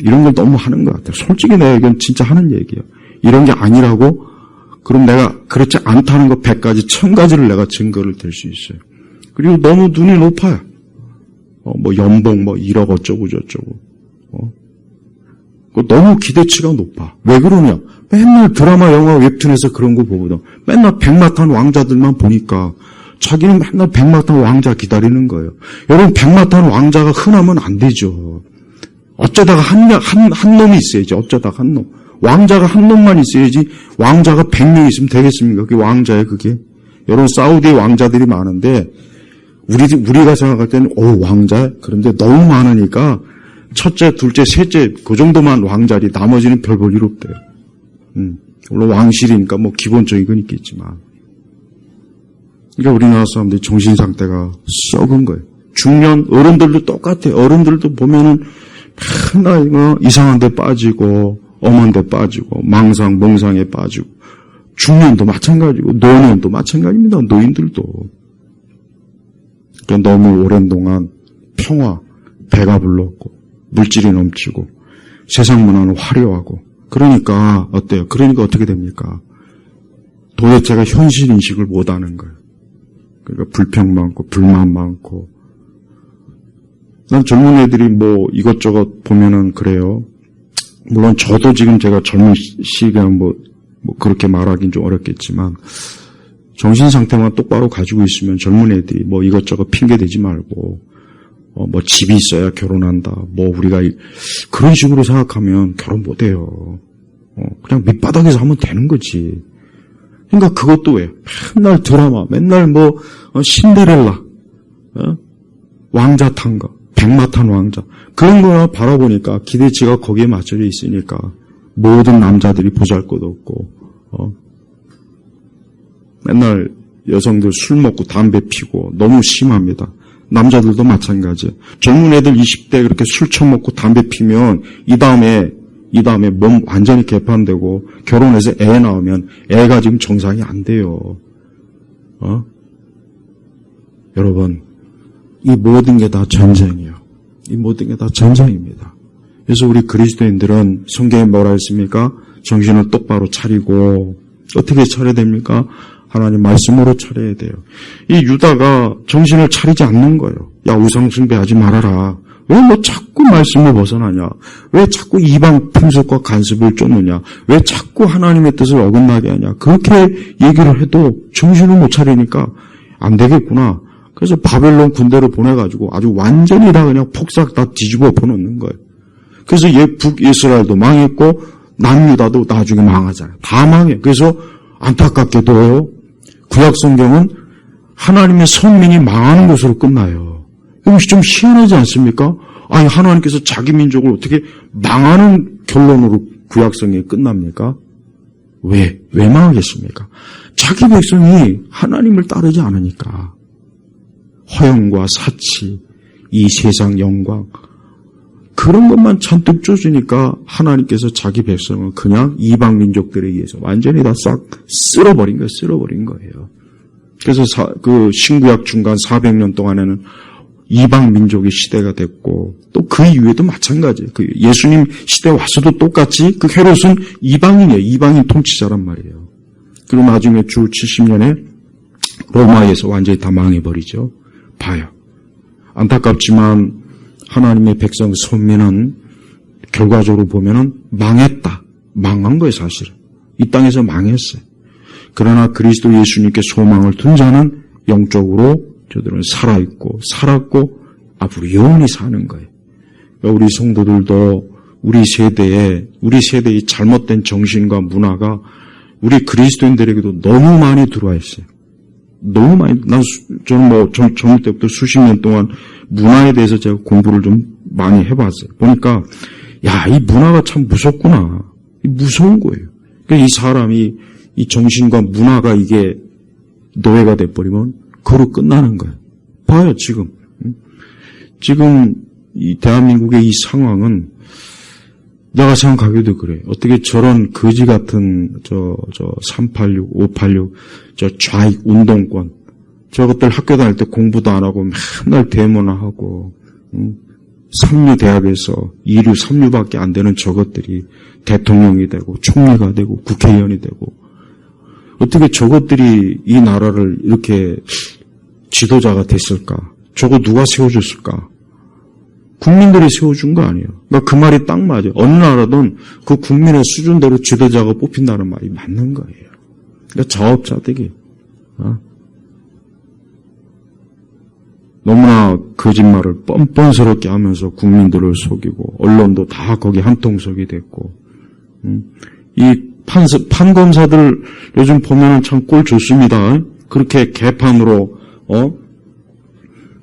이런 걸 너무 하는 것 같아요. 솔직히 내가 이건 진짜 하는 얘기예요. 이런 게 아니라고, 그럼 내가 그렇지 않다는 거 100가지, 1000가지를 내가 증거를 댈 수 있어요. 그리고 너무 눈이 높아요. 연봉 1억 어쩌고 저쩌고. 너무 기대치가 높아. 왜 그러냐? 맨날 드라마, 영화, 웹툰에서 그런 거 보거든. 맨날 백마탄 왕자들만 보니까 자기는 맨날 백마탄 왕자 기다리는 거예요. 여러분, 백마탄 왕자가 흔하면 안 되죠. 어쩌다가 한 놈이 있어야지. 어쩌다가 한 놈. 왕자가 한 놈만 있어야지 왕자가 100명 있으면 되겠습니까? 그게 왕자예요, 그게. 여러분, 사우디에 왕자들이 많은데 우리가 생각할 때는 왕자? 그런데 너무 많으니까 첫째, 둘째, 셋째 그 정도만 왕자리, 나머지는 별 볼 일 없대요. 물론 왕실이니까 기본적인 건 있겠지만. 그러니까 우리나라 사람들이 정신 상태가 썩은 거예요. 중년 어른들도 똑같아요. 어른들도 보면은 맨날 이상한 데 빠지고 엄한 데 빠지고 망상, 멍상에 빠지고 중년도 마찬가지고 노년도 마찬가지입니다. 노인들도. 그러니까 너무 오랜 동안 평화, 배가 불렀고 물질이 넘치고 세상 문화는 화려하고 그러니까 어때요? 그러니까 어떻게 됩니까? 도대체가 현실 인식을 못하는 거예요. 그러니까 불평 많고 불만 많고. 난 젊은 애들이 이것저것 보면은 그래요. 물론 저도 지금 제가 젊은 시기가 그렇게 말하긴 좀 어렵겠지만 정신 상태만 똑바로 가지고 있으면 젊은 애들이 이것저것 핑계 대지 말고 집이 있어야 결혼한다. 우리가 그런 식으로 생각하면 결혼 못 해요. 그냥 밑바닥에서 하면 되는 거지. 그러니까 그것도 왜? 맨날 드라마, 맨날 신데렐라, 왕자 탄 거, 백마탄 왕자. 그런 거 바라보니까 기대치가 거기에 맞춰져 있으니까 모든 남자들이 보잘것없고, 맨날 여성들 술 먹고 담배 피고 너무 심합니다. 남자들도 마찬가지예요. 젊은 애들 20대 그렇게 술 처먹고 담배 피면 이 다음에 몸 완전히 개판되고 결혼해서 애 낳으면 애가 지금 정상이 안 돼요. 여러분, 이 모든 게 다 전쟁이에요. 이 모든 게 다 전쟁입니다. 그래서 우리 그리스도인들은 성경에 뭐라 했습니까? 정신을 똑바로 차리고 어떻게 차려야 됩니까? 하나님 말씀으로 차려야 돼요. 이 유다가 정신을 차리지 않는 거예요. 야, 우상숭배하지 말아라. 왜 자꾸 말씀을 벗어나냐? 왜 자꾸 이방 풍습과 간습을 쫓느냐? 왜 자꾸 하나님의 뜻을 어긋나게 하냐? 그렇게 얘기를 해도 정신을 못 차리니까 안 되겠구나. 그래서 바벨론 군대를 보내가지고 아주 완전히 다 그냥 폭삭 다 뒤집어 엎어놓는 거예요. 그래서 북이스라엘도 망했고 남유다도 나중에 망하잖아요. 다 망해. 그래서 안타깝게도 구약 성경은 하나님의 선민이 망하는 것으로 끝나요. 이것이 좀 희한하지 않습니까? 아니, 하나님께서 자기 민족을 어떻게 망하는 결론으로 구약 성경이 끝납니까? 왜 망하겠습니까? 자기 백성이 하나님을 따르지 않으니까. 허영과 사치, 이 세상 영광, 그런 것만 잔뜩 쫓으니까 하나님께서 자기 백성을 그냥 이방 민족들에 의해서 완전히 다 싹 쓸어버린 거예요. 그래서 그 신구약 중간 400년 동안에는 이방 민족의 시대가 됐고 또 그 이후에도 마찬가지예요. 그 예수님 시대 와서도 똑같이 그 헤롯은 이방인이에요. 이방인 통치자란 말이에요. 그리고 나중에 주 70년에 로마에서 완전히 다 망해버리죠. 봐요. 안타깝지만 하나님의 백성 선민은 결과적으로 보면은 망했다. 망한 거예요, 사실은. 이 땅에서 망했어요. 그러나 그리스도 예수님께 소망을 둔 자는 영적으로 저들은 살았고 앞으로 영원히 사는 거예요. 우리 성도들도 우리 세대의 잘못된 정신과 문화가 우리 그리스도인들에게도 너무 많이 들어와 있어요. 너무 많이. 저는 젊을 때부터 수십 년 동안 문화에 대해서 제가 공부를 좀 많이 해봤어요. 보니까, 야, 이 문화가 참 무섭구나. 무서운 거예요. 그러니까 이 사람이, 이 정신과 문화가 이게 노예가 돼버리면, 그로 끝나는 거예요. 봐요, 지금. 지금, 이 대한민국의 이 상황은, 내가 생각하기도 그래. 어떻게 저런 거지 같은 386, 586, 좌익 운동권, 저것들 학교 다닐 때 공부도 안 하고 맨날 데모나 하고, 삼류 대학에서 2류, 3류밖에 안 되는 저것들이 대통령이 되고, 총리가 되고, 국회의원이 되고, 어떻게 저것들이 이 나라를 이렇게 지도자가 됐을까? 저거 누가 세워줬을까? 국민들이 세워준 거 아니에요. 그러니까 그 말이 딱 맞아요. 어느 나라든 그 국민의 수준대로 지도자가 뽑힌다는 말이 맞는 거예요. 그러니까 자업자득이 너무나 거짓말을 뻔뻔스럽게 하면서 국민들을 속이고 언론도 다 거기 한통속이 됐고 이 판검사들 요즘 보면은 참 꼴 좋습니다. 그렇게 개판으로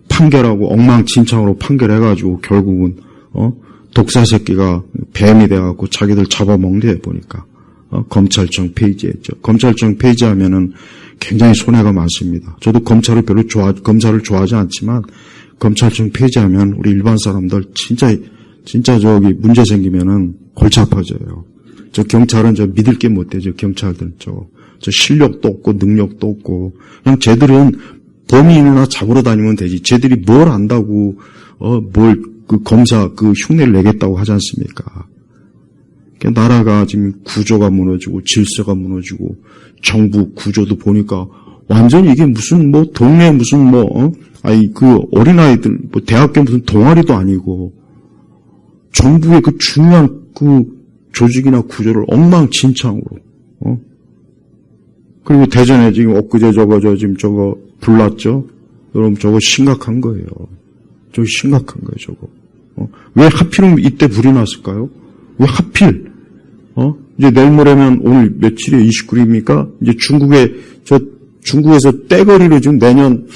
판결하고 엉망진창으로 판결해가지고 결국은 독사 새끼가 뱀이 돼갖고 자기들 잡아먹는데 보니까 검찰청 폐지했죠. 검찰청 폐지하면은 굉장히 손해가 많습니다. 저도 검찰을 검사를 좋아하지 않지만 검찰청 폐지하면 우리 일반 사람들 진짜 저기 문제 생기면은 골치 아파져요. 저 경찰은 저 믿을 게 못 되죠. 경찰들 저 실력도 없고 능력도 없고 그냥 쟤들은 범인이나 잡으러 다니면 되지. 쟤들이 뭘 안다고, 검사, 흉내를 내겠다고 하지 않습니까? 그러니까 나라가 지금 구조가 무너지고, 질서가 무너지고, 정부 구조도 보니까, 완전히 이게 무슨, 동네 무슨, 어린아이들, 대학교 무슨 동아리도 아니고, 정부의 그 중요한 조직이나 구조를 엉망진창으로, 그리고 대전에 지금 엊그제 지금 불났죠? 여러분, 저거 심각한 거예요. 저거 심각한 거예요, 저거. 왜 하필이면 이때 불이 났을까요? 왜 하필? 이제 내일 모레면 오늘 며칠이에요? 29일입니까? 이제 중국에서 떼거리로 지금 내년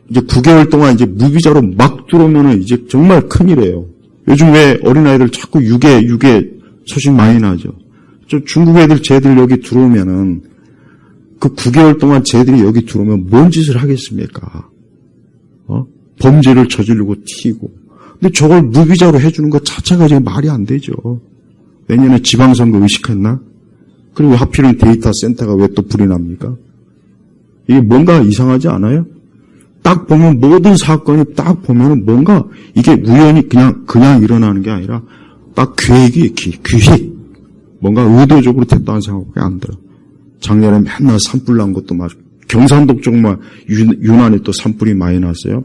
이제 9개월 동안 이제 무비자로 막 들어오면은 이제 정말 큰일이에요. 요즘 왜 어린아이들 자꾸 유괴 소식 많이 나죠? 중국 쟤들 여기 들어오면은 그 9개월 동안 쟤들이 여기 들어오면 뭔 짓을 하겠습니까? 범죄를 저지르고 튀고. 근데 저걸 무비자로 해주는 것 자체가 지금 말이 안 되죠. 내년에 지방선거 의식했나? 그리고 하필은 데이터 센터가 왜 또 불이 납니까? 이게 뭔가 이상하지 않아요? 딱 보면 모든 사건이 딱 보면은 뭔가 이게 우연히 그냥 일어나는 게 아니라 딱 계획이 기획. 뭔가 의도적으로 됐다는 생각밖에 안 들어. 작년에 맨날 산불 난 것도 맞고 경상도 쪽만 유난히 또 산불이 많이 났어요.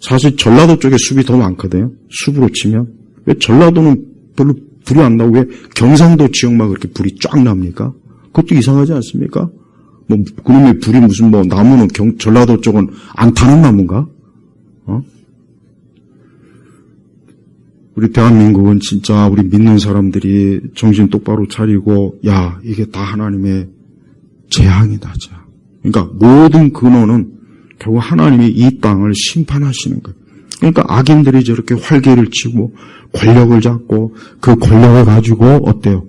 사실 전라도 쪽에 숲이 더 많거든요. 숲으로 치면. 왜 전라도는 별로 불이 안 나고 왜 경상도 지역만 그렇게 불이 쫙 납니까? 그것도 이상하지 않습니까? 그놈의 불이 무슨 나무는 전라도 쪽은 안 타는 나무인가? 우리 대한민국은 진짜 우리 믿는 사람들이 정신 똑바로 차리고 이게 다 하나님의 재앙이다. 그러니까 모든 근원은 결국 하나님이 이 땅을 심판하시는 거예요. 그러니까 악인들이 저렇게 활개를 치고 권력을 잡고 그 권력을 가지고 어때요?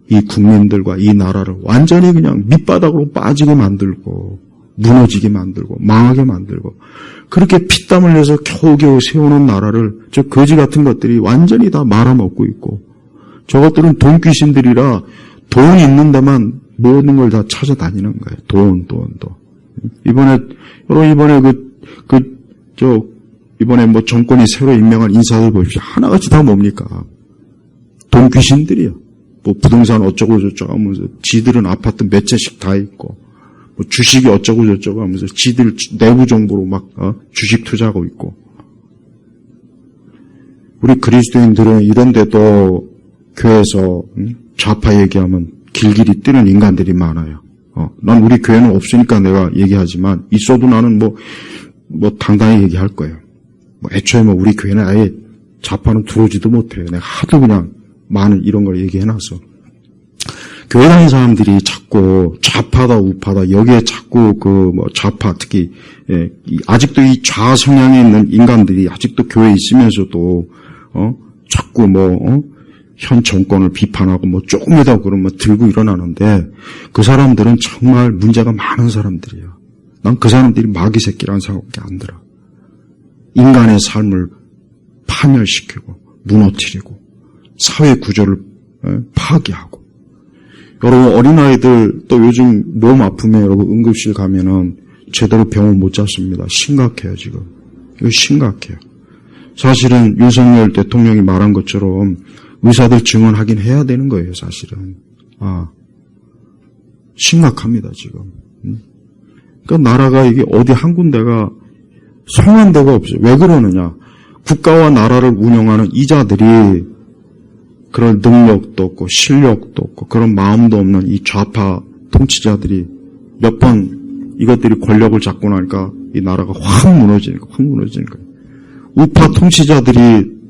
이 국민들과 이 나라를 완전히 그냥 밑바닥으로 빠지게 만들고 무너지게 만들고 망하게 만들고 그렇게 피땀 흘려서 겨우겨우 세우는 나라를 저 거지 같은 것들이 완전히 다 말아먹고 있고 저것들은 돈 귀신들이라 돈 있는 데만 모든 걸 다 찾아다니는 거예요. 돈. 이번에 이번에 정권이 새로 임명한 인사들 보십시오. 하나같이 다 뭡니까? 돈 귀신들이요. 부동산 어쩌고 저쩌고 하면서 지들은 아파트 몇 채씩 다 있고, 주식이 어쩌고 저쩌고 하면서 지들 내부 정보로 막, 주식 투자하고 있고. 우리 그리스도인들은 이런데도 교회에서 좌파 얘기하면 길길이 뛰는 인간들이 많아요. 난 우리 교회는 없으니까 내가 얘기하지만 있어도 나는 당당히 얘기할 거예요. 애초에 우리 교회는 아예 좌파는 들어오지도 못해요. 내가 하도 그냥 많은 이런 걸 얘기해놔서. 교회 다니는 사람들이 자꾸 좌파다 우파다 여기에 자꾸 좌파 특히 아직도 이 좌 성향에 있는 인간들이 아직도 교회에 있으면서도 자꾸 현 정권을 비판하고 조금이라도 그러면 들고 일어나는데 그 사람들은 정말 문제가 많은 사람들이에요. 난 그 사람들이 마귀 새끼라는 생각밖에 안 들어. 인간의 삶을 파멸시키고 무너뜨리고 사회 구조를 파괴하고. 여러분 어린아이들 또 요즘 몸 아프면 여러분 응급실 가면은 제대로 병원 못 잡습니다. 심각해요 지금. 이거 심각해요. 사실은 윤석열 대통령이 말한 것처럼 의사들 증언하긴 해야 되는 거예요 사실은. 심각합니다 지금. 그러니까 나라가 이게 어디 한 군데가 성한 데가 없어요. 왜 그러느냐. 국가와 나라를 운영하는 이자들이 그런 능력도 없고 실력도 없고 그런 마음도 없는 이 좌파 통치자들이 몇 번 이것들이 권력을 잡고 나니까 이 나라가 확 무너지는 거예요. 우파 통치자들이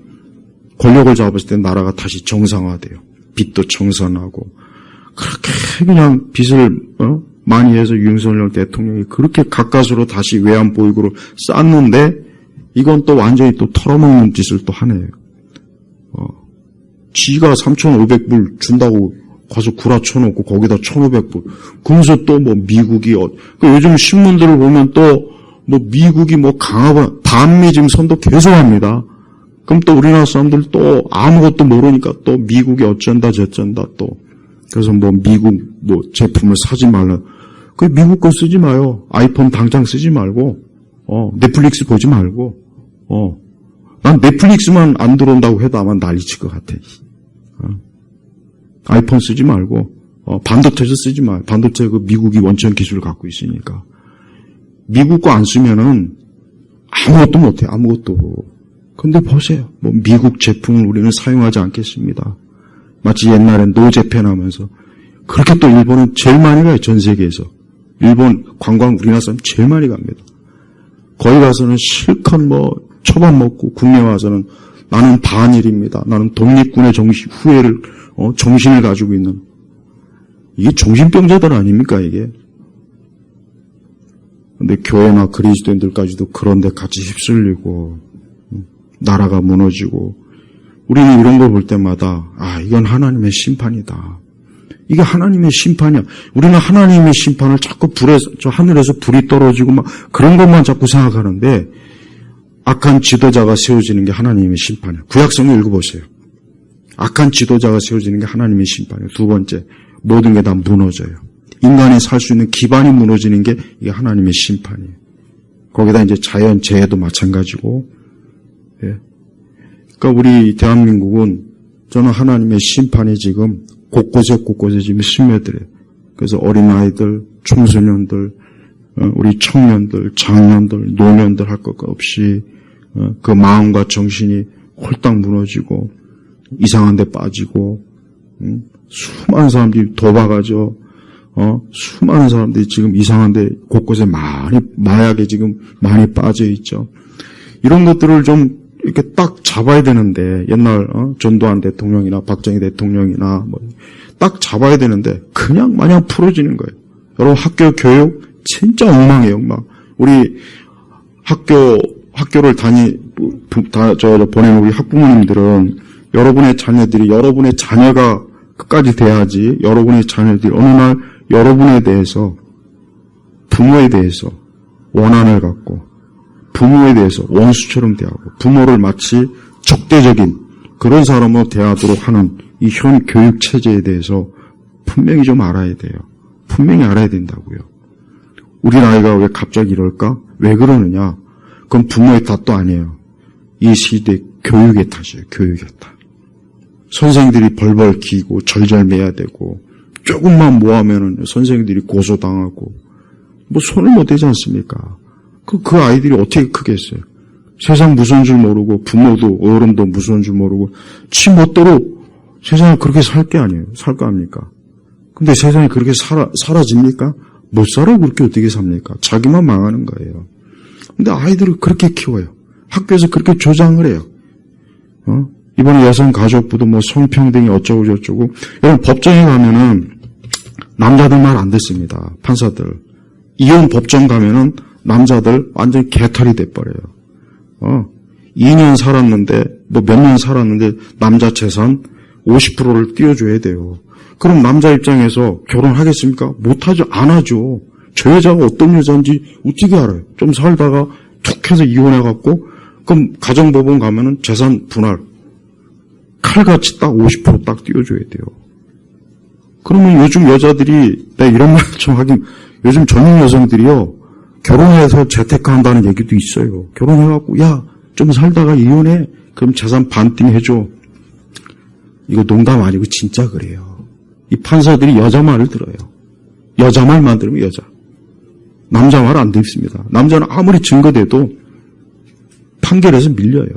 권력을 잡았을 때 나라가 다시 정상화돼요. 빚도 청산하고 그렇게 그냥 빚을 많이 해서 윤석열 대통령이 그렇게 가까스로 다시 외환보유고를 쌓는데 이건 또 완전히 또 털어먹는 짓을 또 하네요. 지가 3,500불 준다고 가서 구라쳐놓고 거기다 1,500불. 그러면서 또 미국이 요즘 신문들을 보면 또 미국이 강하고 반미 지금 선도 계속합니다. 그럼 또 우리나라 사람들 또 아무것도 모르니까 또 미국이 어쩐다 저쩐다 또. 그래서 미국 제품을 사지 말라. 그 미국 거 쓰지 마요. 아이폰 당장 쓰지 말고 넷플릭스 보지 말고 난 넷플릭스만 안 들어온다고 해도 아마 난리칠 것 같아. 아이폰 쓰지 말고 반도체도 쓰지 마요. 반도체 미국이 원천 기술을 갖고 있으니까. 미국 거 안 쓰면은 아무것도 못해. 아무것도. 근데 보세요. 미국 제품을 우리는 사용하지 않겠습니다. 마치 옛날엔 노제팬 하면서. 그렇게 또 일본은 제일 많이 가요. 전 세계에서. 일본 관광 우리나라 사람 제일 많이 갑니다. 거기 가서는 실컷 처밥 먹고 국내 와서는 나는 반일입니다. 나는 독립군의 후예를 정신을 가지고 있는 이게 정신병자들 아닙니까 이게? 근데 교회나 그리스도인들까지도 그런데 같이 휩쓸리고 나라가 무너지고 우리는 이런 걸 볼 때마다 이건 하나님의 심판이다. 이게 하나님의 심판이야. 우리는 하나님의 심판을 자꾸 하늘에서 불이 떨어지고 그런 것만 자꾸 생각하는데 악한 지도자가 세워지는 게 하나님의 심판이에요. 구약성을 읽어보세요. 악한 지도자가 세워지는 게 하나님의 심판이에요. 두 번째, 모든 게 다 무너져요. 인간이 살 수 있는 기반이 무너지는 게 이게 하나님의 심판이에요. 거기다 이제 자연재해도 마찬가지고. 예. 그러니까 우리 대한민국은 저는 하나님의 심판이 지금 곳곳에 지금 스며들어요. 그래서 어린아이들, 청소년들, 우리 청년들, 장년들, 노년들 할 것 없이 그 마음과 정신이 홀딱 무너지고 이상한 데 빠지고 수많은 사람들이 도박하죠. 수많은 사람들이 지금 이상한 데 곳곳에 마약에 지금 많이 빠져 있죠. 이런 것들을 좀 이렇게 딱 잡아야 되는데 옛날 전두환 대통령이나 박정희 대통령이나 딱 잡아야 되는데 그냥 마냥 풀어지는 거예요. 여러분 학교 교육 진짜 엉망이에요, 엉망. 우리 학교를 보내는 우리 학부모님들은 여러분의 자녀가 끝까지 돼야지 여러분의 자녀들이 어느 날 여러분에 대해서 부모에 대해서 원한을 갖고 부모에 대해서 원수처럼 대하고 부모를 마치 적대적인 그런 사람으로 대하도록 하는 이 현 교육 체제에 대해서 분명히 좀 알아야 돼요. 분명히 알아야 된다고요. 우리 나이가 왜 갑자기 이럴까? 왜 그러느냐? 그건 부모의 탓도 아니에요. 이 시대 교육의 탓이에요. 교육의 탓. 선생들이 벌벌 기고 절절매야 되고 조금만 모하면은 선생들이 고소당하고 손을 못 대지 않습니까? 그 아이들이 어떻게 크겠어요? 세상 무서운 줄 모르고 부모도 어른도 무서운 줄 모르고 지 멋대로 세상을 그렇게 살 게 아니에요. 살 거 합니까? 근데 세상이 그렇게 사라집니까? 못 살아 그렇게 어떻게 삽니까? 자기만 망하는 거예요. 근데 아이들을 그렇게 키워요. 학교에서 그렇게 조장을 해요. 이번에 여성가족부도 뭐 성평등이 어쩌고 저쩌고. 여러분, 법정에 가면은 남자들 말 안 듣습니다. 판사들. 이혼 법정 가면은 남자들 완전히 개털이 돼버려요. 2년 살았는데, 뭐 몇 년 살았는데 남자 재산 50%를 띄워줘야 돼요. 그럼 남자 입장에서 결혼하겠습니까? 못하죠. 안 하죠. 저 여자가 어떤 여자인지 어떻게 알아요? 좀 살다가 툭 해서 이혼해갖고, 그럼 가정법원 가면은 재산 분할. 칼같이 딱 50% 딱 띄워줘야 돼요. 그러면 요즘 여자들이, 내가 이런 말 좀 하긴, 요즘 젊은 여성들이요, 결혼해서 재테크한다는 얘기도 있어요. 결혼해갖고, 야, 좀 살다가 이혼해. 그럼 재산 반띵 해줘. 이거 농담 아니고 진짜 그래요. 이 판사들이 여자 말을 들어요. 여자 말만 들으면 여자. 남자 말 안 듣습니다. 남자는 아무리 증거돼도 판결에서 밀려요.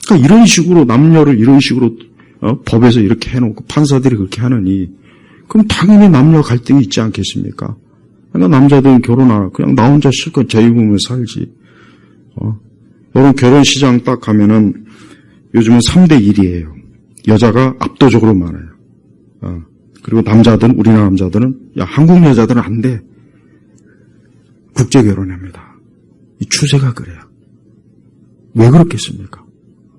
그러니까 이런 식으로 남녀를 이런 식으로 법에서 이렇게 해놓고 판사들이 그렇게 하느니 그럼 당연히 남녀 갈등이 있지 않겠습니까? 그러니까 남자들은 결혼 안 하고 그냥 나 혼자 실컷 제 입으면 살지. 여러분 결혼 시장 딱 가면은 요즘은 3대 1이에요. 여자가 압도적으로 많아요. 그리고 남자들은 우리나라 남자들은 야 한국 여자들은 안 돼. 국제 결혼합니다. 이 추세가 그래요. 왜 그렇겠습니까?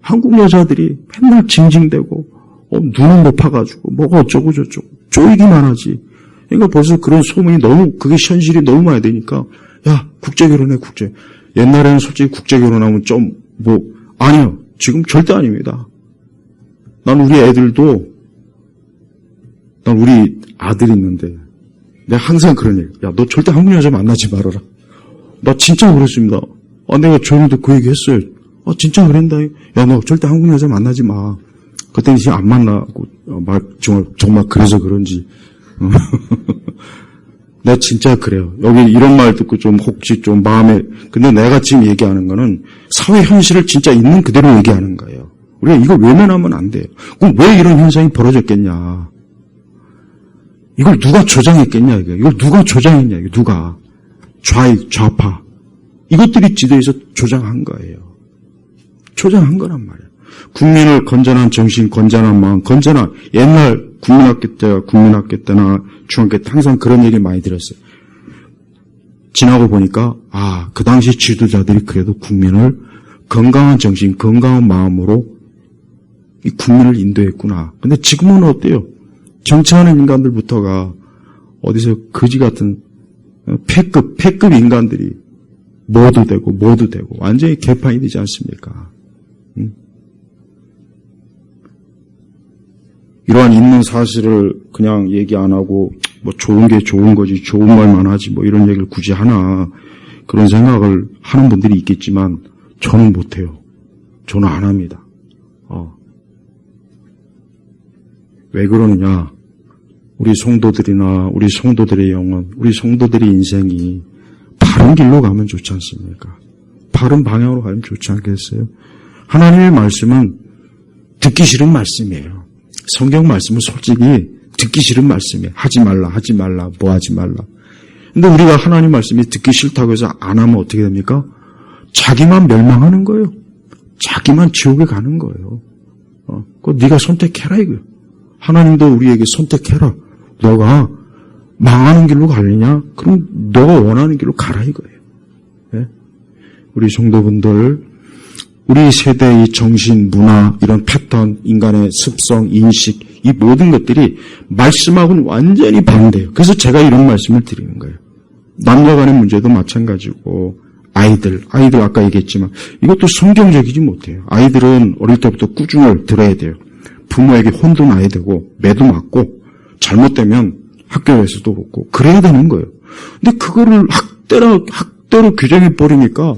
한국 여자들이 맨날 징징대고 눈은 높아가지고 뭐가 어쩌고 저쩌고 쪼이기만 하지. 그러니까 벌써 그런 소문이 너무 그게 현실이 너무 많이 되니까 야 국제 결혼해 국제. 옛날에는 솔직히 국제 결혼하면 좀 아니요 지금 절대 아닙니다. 난 우리 아들이 있는데 내가 항상 그런 얘기. 야 너 절대 한국 여자 만나지 말아라. 나 진짜 그랬습니다. 내가 저녁에도 그 얘기 했어요. 진짜 그랬다. 야, 너 절대 한국 여자 만나지 마. 그때는 지금 안 만나고, 정말 그래서 그런지. 내가 진짜 그래요. 여기 이런 말 듣고 좀 혹시 좀 마음에, 근데 내가 지금 얘기하는 거는 사회 현실을 진짜 있는 그대로 얘기하는 거예요. 우리가 이걸 외면하면 안 돼요. 그럼 왜 이런 현상이 벌어졌겠냐. 이걸 누가 조장했겠냐, 이거. 이걸 누가 조장했냐, 이거 누가. 좌파. 이것들이 지도에서 조장한 거예요. 조장한 거란 말이에요. 국민을 건전한 정신, 건전한 마음, 건전한 옛날 국민학교 때나 중학교 때 항상 그런 얘기 많이 들었어요. 지나고 보니까 그 당시 지도자들이 그래도 국민을 건강한 정신, 건강한 마음으로 이 국민을 인도했구나. 근데 지금은 어때요? 정치하는 인간들부터가 어디서 거지 같은 패급 인간들이 뭐도 되고 완전히 개판이 되지 않습니까? 이러한 있는 사실을 그냥 얘기 안 하고 뭐 좋은 게 좋은 거지 좋은 말만 하지 뭐 이런 얘기를 굳이 하나 그런 생각을 하는 분들이 있겠지만 저는 못해요. 저는 안 합니다. 왜 그러느냐? 우리 성도들이나 우리 성도들의 영혼, 우리 성도들의 인생이 바른 길로 가면 좋지 않습니까? 바른 방향으로 가면 좋지 않겠어요? 하나님의 말씀은 듣기 싫은 말씀이에요. 성경 말씀은 솔직히 듣기 싫은 말씀이에요. 하지 말라, 뭐 하지 말라. 근데 우리가 하나님 말씀이 듣기 싫다고 해서 안 하면 어떻게 됩니까? 자기만 멸망하는 거예요. 자기만 지옥에 가는 거예요. 그거 네가 선택해라 이거예요. 하나님도 우리에게 선택해라. 너가 망하는 길로 가려냐? 그럼 너가 원하는 길로 가라 이거예요. 네? 우리 성도분들, 우리 세대의 정신, 문화, 이런 패턴, 인간의 습성, 인식, 이 모든 것들이 말씀하고는 완전히 반대예요. 그래서 제가 이런 말씀을 드리는 거예요. 남녀 간의 문제도 마찬가지고 아이들 아까 얘기했지만 이것도 성경적이지 못해요. 아이들은 어릴 때부터 꾸중을 들어야 돼요. 부모에게 혼도 나야 되고 매도 맞고 잘못되면 학교에서도 그렇고 그래야 되는 거예요. 근데 그거를 학대로 규정해 버리니까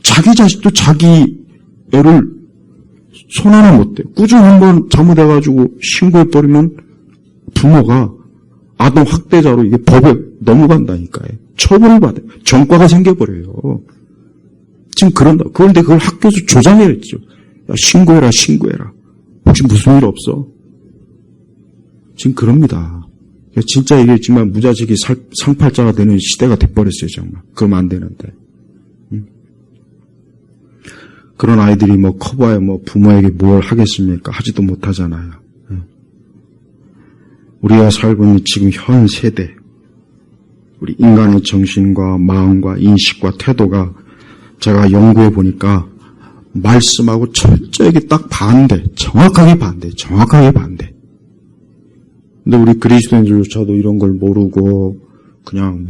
자기 자식도 자기 애를 손 하나 못 대. 꾸중 한번 잘못해가지고 신고해 버리면 부모가 아동 학대자로 이게 법에 넘어간다니까요. 처벌을 받아요. 전과가 생겨버려요. 지금 그런다. 그런데 그걸 학교에서 조장했죠. 야, 신고해라. 혹시 무슨 일 없어? 지금 그럽니다. 진짜 이게 정말 무자식이 상팔자가 되는 시대가 돼버렸어요, 정말. 그러면 안 되는데. 그런 아이들이 뭐 커봐야 뭐 부모에게 뭘 하겠습니까? 하지도 못하잖아요. 우리가 살고 있는 지금 현 세대, 우리 인간의 정신과 마음과 인식과 태도가 제가 연구해 보니까 말씀하고 철저하게 딱 반대, 정확하게 반대. 근데 우리 그리스도인들조차도 이런 걸 모르고 그냥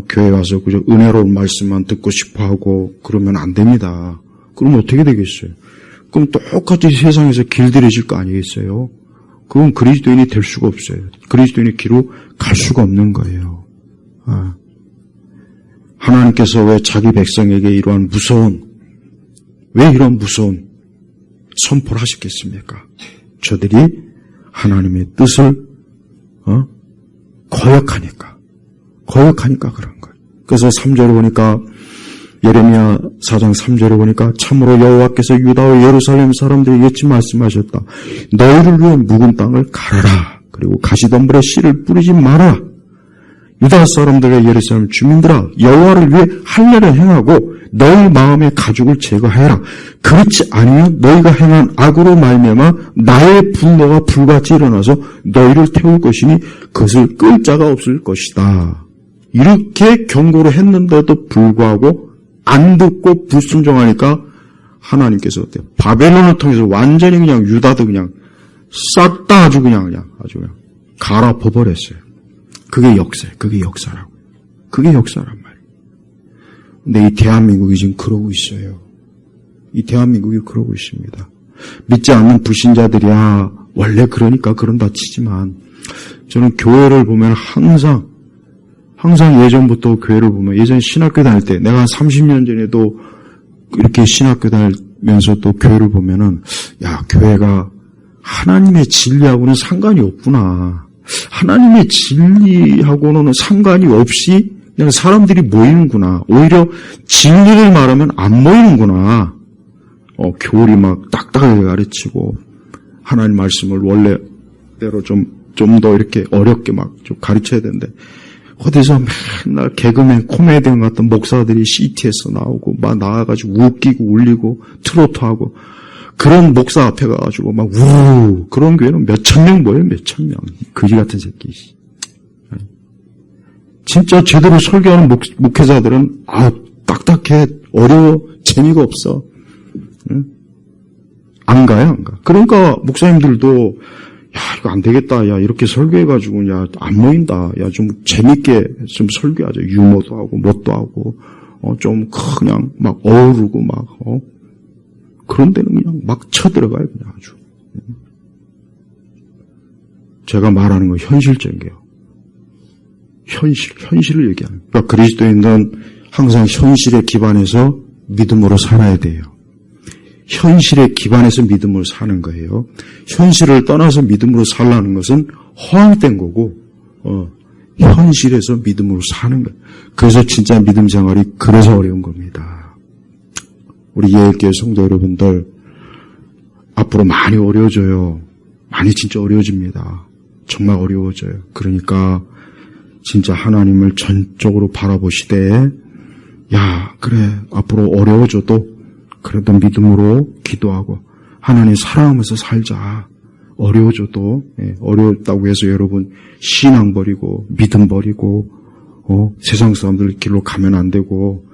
교회 와서 그저 은혜로운 말씀만 듣고 싶어 하고 그러면 안 됩니다. 그럼 어떻게 되겠어요? 그럼 똑같이 세상에서 길들여질 거 아니겠어요? 그건 그리스도인이 될 수가 없어요. 그리스도인의 길로 갈 수가 없는 거예요. 하나님께서 왜 자기 백성에게 이러한 왜 이런 무서운 선포를 하셨겠습니까? 저들이 하나님의 뜻을 거역하니까 그런 거예요. 그래서 3절에 보니까 예레미야 4장 3절에 보니까 참으로 여호와께서 유다와 예루살렘 사람들에게 이같이 말씀하셨다. 너희를 위해 묵은 땅을 가르라. 그리고 가시덤불에 씨를 뿌리지 마라. 유다 사람들과 예루살렘 주민들아, 여호와를 위해 할례를 행하고 너희 마음의 가죽을 제거해라. 그렇지 아니면 너희가 행한 악으로 말미암아 나의 분노가 불같이 일어나서 너희를 태울 것이니 그것을 끌 자가 없을 것이다. 이렇게 경고를 했는데도 불구하고 안 듣고 불순종하니까 하나님께서 어때요? 바벨론을 통해서 완전히 그냥 유다도 그냥 싹 다 아주 그냥 갈아엎어버렸어요. 그게 역사예요. 그게 역사란 말이에요. 근데 이 대한민국이 지금 그러고 있어요. 이 대한민국이 그러고 있습니다. 믿지 않는 불신자들이야 원래 그러니까 그런다 치지만 저는 교회를 보면 항상 예전부터 교회를 보면 예전에 신학교 다닐 때 내가 한 30년 전에도 이렇게 신학교 다니면서 또 교회를 보면은 교회가 하나님의 진리하고는 상관이 없구나. 하나님의 진리하고는 상관이 없이 그냥 사람들이 모이는구나. 오히려 진리를 말하면 안 모이는구나. 교리 막 딱딱하게 가르치고 하나님 말씀을 원래대로 좀 더 이렇게 어렵게 막 좀 가르쳐야 되는데 어디서 맨날 개그맨 코미디언 같은 목사들이 CT에서 나오고 막 나와가지고 웃기고 울리고 트로트하고 그런 목사 앞에 가가지고 막 그런 교회는 몇천 명 모여요. 몇천 명. 거지 같은 새끼. 진짜 제대로 설교하는 목회자들은 딱딱해, 어려워, 재미가 없어. 응? 안 가. 그러니까 목사님들도 이거 안 되겠다. 이렇게 설교해가지고 안 모인다. 좀 재밌게 좀 설교하자. 유머도 하고 뭣도 하고 좀 그냥 막 어우르고 막 그런 데는 그냥 막 쳐들어가요. 그냥 아주. 제가 말하는 건 현실적이에요. 현실을 얘기하는 거예요. 그러니까 그리스도인은 항상 현실에 기반해서 믿음으로 살아야 돼요. 현실에 기반해서 믿음으로 사는 거예요. 현실을 떠나서 믿음으로 살라는 것은 허황된 거고 현실에서 믿음으로 사는 거예요. 그래서 진짜 믿음 생활이 그래서 어려운 겁니다. 우리 예일교회 성도 여러분들 앞으로 많이 어려워져요. 많이 진짜 어려워집니다. 정말 어려워져요. 그러니까 진짜 하나님을 전적으로 바라보시되 그래 앞으로 어려워져도 그래도 믿음으로 기도하고 하나님 사랑하면서 살자. 어려워져도 어려웠다고 해서 여러분 신앙 버리고 믿음 버리고 세상 사람들 길로 가면 안 되고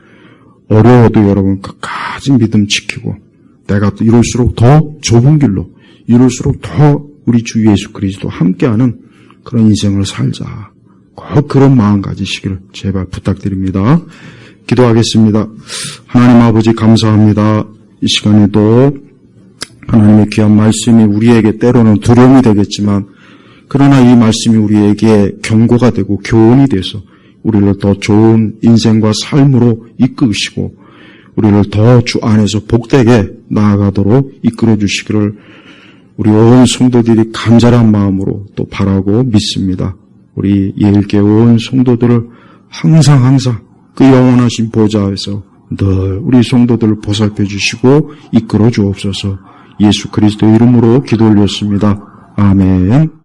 어려워도 여러분 끝까지 믿음 지키고 내가 이럴수록 더 좁은 길로 이럴수록 더 우리 주 예수 그리스도 함께하는 그런 인생을 살자. 꼭 그런 마음 가지시기를 제발 부탁드립니다. 기도하겠습니다. 하나님 아버지 감사합니다. 이 시간에도 하나님의 귀한 말씀이 우리에게 때로는 두려움이 되겠지만 그러나 이 말씀이 우리에게 경고가 되고 교훈이 돼서 우리를 더 좋은 인생과 삶으로 이끄시고 우리를 더 주 안에서 복되게 나아가도록 이끌어 주시기를 우리 온 성도들이 간절한 마음으로 또 바라고 믿습니다. 우리 예일교회 온 성도들을 항상 그 영원하신 보좌에서 늘 우리 성도들을 보살펴 주시고 이끌어 주옵소서. 예수 그리스도 이름으로 기도 올렸습니다. 아멘.